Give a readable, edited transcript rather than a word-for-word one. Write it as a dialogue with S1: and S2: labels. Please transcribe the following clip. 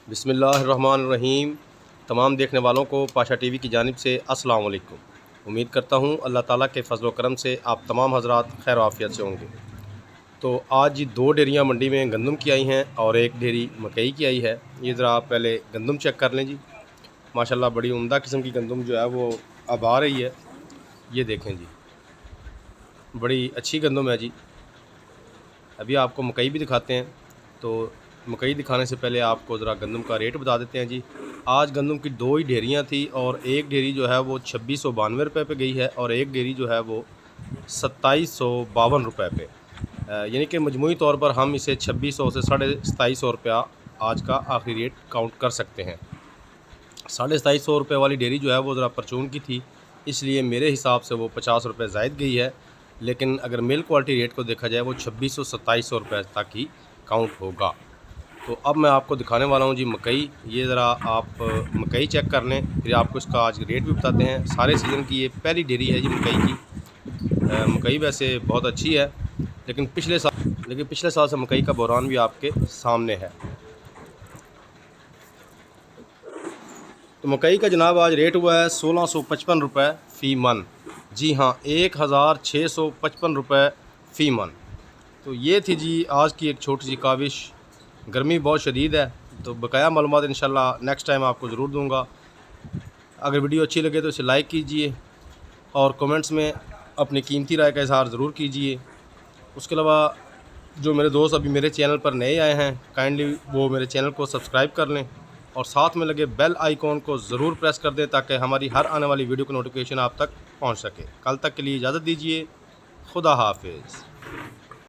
S1: बिस्मिल्लाहिर्रहमानिर्रहीम। तमाम देखने वालों को पाशा टीवी की जानिब से अस्सलाम वालेकुम। उम्मीद करता हूँ अल्लाह ताला के फ़ज़ल व करम से आप तमाम हज़रात खैर आफ़ियत से होंगे। तो आज 2 डेयरियाँ मंडी में गंदम की आई हैं और एक डेयरी मकई की आई है। ये ज़रा आप पहले गंदम चेक कर लें जी। माशाल्लाह बड़ी उम्दा किस्म की गंदम जो है वो अब आ रही है। ये देखें जी, बड़ी अच्छी गंदम है जी। अभी आपको मकई भी दिखाते हैं। तो मकई दिखाने से पहले आपको ज़रा गंदम का रेट बता देते हैं जी। आज गंदम की 2 ही ढेरियाँ थी और एक ढेरी जो है वो 2692 रुपये पे गई है और एक ढेरी जो है वो 2752 रुपये पे। यानी कि मजमूई तौर पर हम इसे 2600 से 2750 रुपया आज का आखिरी रेट काउंट कर सकते हैं। 2750 रुपये वाली डेयरी जो है वो ज़रा परचून की थी, इसलिए मेरे हिसाब से वो 50 रुपये ज़ायद गई है। लेकिन अगर मिल्क क्वालिटी रेट को देखा जाए वो 2600-2700 रुपये तक ही काउंट होगा। तो अब मैं आपको दिखाने वाला हूँ जी मकई। ये ज़रा आप मकई चेक कर लें, फिर आपको इसका आज रेट भी बताते हैं। सारे सीज़न की ये पहली डेयरी है जी मकई की। मकई वैसे बहुत अच्छी है, लेकिन पिछले साल से मकई का बहरान भी आपके सामने है। तो मकई का जनाब आज रेट हुआ है 1655 रुपये फ़ी मन। जी हाँ, 1655 रुपये फ़ी मन। तो ये थी जी आज की एक छोटी सी काविश। गर्मी बहुत शदीद है, तो बकाया मालूमात इंशाल्लाह नेक्स्ट टाइम आपको ज़रूर दूंगा। अगर वीडियो अच्छी लगे तो इसे लाइक कीजिए और कमेंट्स में अपनी कीमती राय का इज़हार ज़रूर कीजिए। उसके अलावा जो मेरे दोस्त अभी मेरे चैनल पर नए आए हैं, काइंडली वो मेरे चैनल को सब्सक्राइब कर लें और साथ में लगे बेल आइकॉन को ज़रूर प्रेस कर दें ताकि हमारी हर आने वाली वीडियो की नोटिफिकेशन आप तक पहुंच सके। कल तक के लिए इजाज़त दीजिए। खुदा हाफिज़।